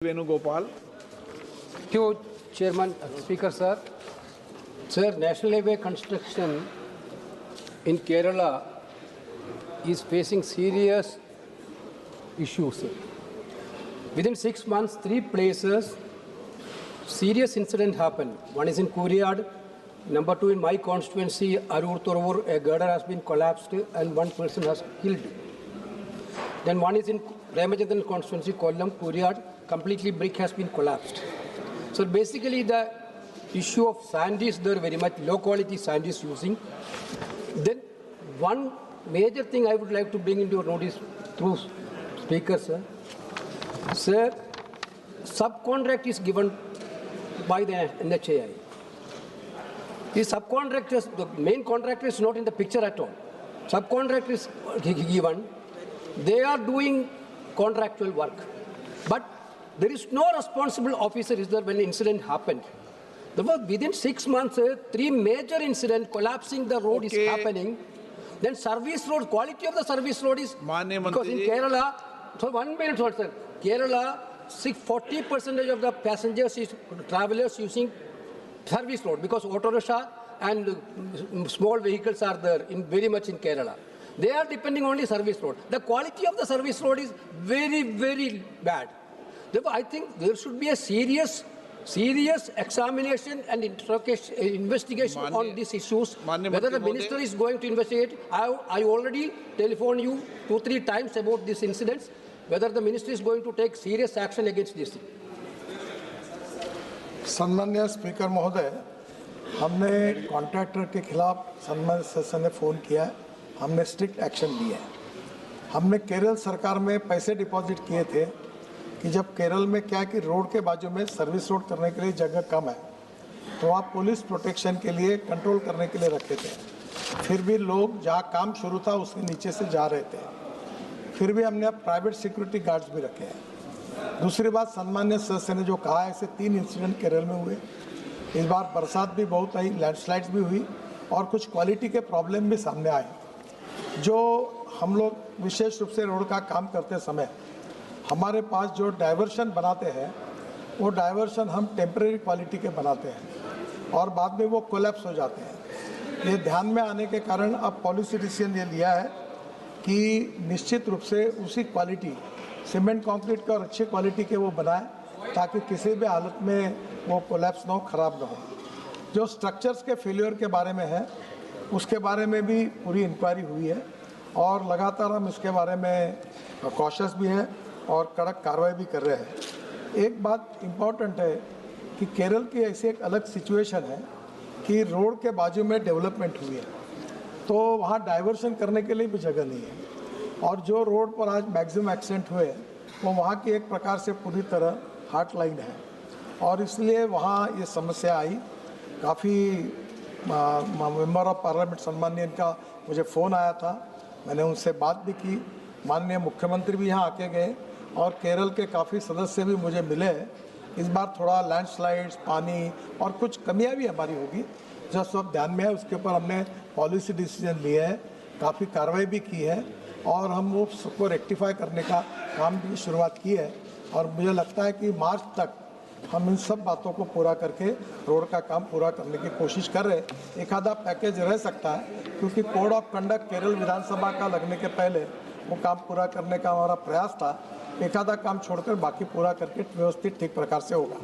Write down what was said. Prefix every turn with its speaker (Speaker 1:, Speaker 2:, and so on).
Speaker 1: Venugopal.
Speaker 2: Thank you, Chairman, Speaker, sir. Sir, National Highway construction in Kerala is facing serious issues. Sir. Within 6 months, 3 places, serious incident happened. One is in Kuriyad, number 2 in my constituency, Arur Torur, a girder has been collapsed and 1 person has killed. Then one is in Ramachandran constituency, Kollam, Kuriyad, completely brick has been collapsed. So basically the issue of sand is there, very much low quality sand is using. Then one major thing I would like to bring into your notice through Speaker, sir. Sir, subcontract is given by the NHAI. The subcontractors, the main contractor is not in the picture at all. Subcontractor is given. They are doing contractual work. But there is no responsible officer is there when the incident happened. Therefore, within 6 months, 3 major incidents collapsing the road is happening. Then service road, quality of the service road is because in Kerala, so 1 minute, sir. Kerala, 40% of the passengers is travelers using service road because auto rickshaw and small vehicles are there very much in Kerala. They are depending only service road. The quality of the service road is very, very bad. Therefore, I think there should be a serious examination and investigation on these issues. Whether the minister is going to investigate, I already telephoned you 2-3 times about these incidents. Whether the minister is going to take serious action against this.
Speaker 3: सम्मान्य speaker महोदय, हमने contractor के खिलाफ सम्मान्य सदस्य ने phone किया है, हमने स्ट्रिक्ट एक्शन लिया है। हमने केरल सरकार में पैसे डिपॉजिट किए थे कि जब केरल में क्या कि रोड के बाजू में सर्विस रोड करने के लिए जगह कम है तो आप पुलिस प्रोटेक्शन के लिए कंट्रोल करने के लिए रखे थे। फिर भी लोग जहाँ काम शुरू था उसके नीचे से जा रहे थे। फिर भी हमने अब प्राइवेट सिक्योरिटी गार्ड्स भी रखे हैं। दूसरी बात, सम्मान्य सदस्य ने जो कहा, ऐसे 3 इंसिडेंट केरल में हुए। इस बार बरसात भी बहुत आई, लैंडस्लाइड्स भी हुई और कुछ क्वालिटी के प्रॉब्लम भी सामने आए। जो हम लोग विशेष रूप से रोड का काम करते समय हमारे पास जो डाइवर्शन बनाते हैं वो डाइवर्शन हम टेम्परेरी क्वालिटी के बनाते हैं और बाद में वो कोलैप्स हो जाते हैं। ये ध्यान में आने के कारण अब पॉलिसी डिसीजन ये लिया है कि निश्चित रूप से उसी क्वालिटी सीमेंट कंक्रीट के और अच्छी क्वालिटी के वो बनाए ताकि किसी भी हालत में वो कोलैप्स ना हो, ख़राब ना हो। जो स्ट्रक्चर्स के फेलियर के बारे में है उसके बारे में भी पूरी इंक्वायरी हुई है और लगातार हम इसके बारे में कॉशियस भी हैं और कड़क कार्रवाई भी कर रहे हैं। एक बात इम्पॉर्टेंट है कि केरल की ऐसी एक अलग सिचुएशन है कि रोड के बाजू में डेवलपमेंट हुई है तो वहाँ डाइवर्शन करने के लिए भी जगह नहीं है और जो रोड पर आज मैक्सिमम एक्सीडेंट हुए वो वहाँ की एक प्रकार से पूरी तरह हार्ट लाइन है और इसलिए वहाँ ये समस्या आई। काफ़ी मेंबर ऑफ पार्लियामेंट सम्माननीय इनका मुझे फ़ोन आया था, मैंने उनसे बात भी की। माननीय मुख्यमंत्री भी यहाँ आके गए और केरल के काफ़ी सदस्य भी मुझे मिले। इस बार थोड़ा लैंडस्लाइड्स, पानी और कुछ कमियाँ भी हमारी होगी जो सब ध्यान में है। उसके ऊपर हमने पॉलिसी डिसीजन लिए है, काफ़ी कार्रवाई भी की है और हम वो सबको रेक्टिफाई करने का काम की शुरुआत की है और मुझे लगता है कि मार्च तक हम इन सब बातों को पूरा करके रोड का काम पूरा करने की कोशिश कर रहे हैं। एक आधा पैकेज रह सकता है क्योंकि कोड ऑफ कंडक्ट केरल विधानसभा का लगने के पहले वो काम पूरा करने का हमारा प्रयास था। एक आधा काम छोड़कर बाकी पूरा करके व्यवस्थित ठीक प्रकार से होगा।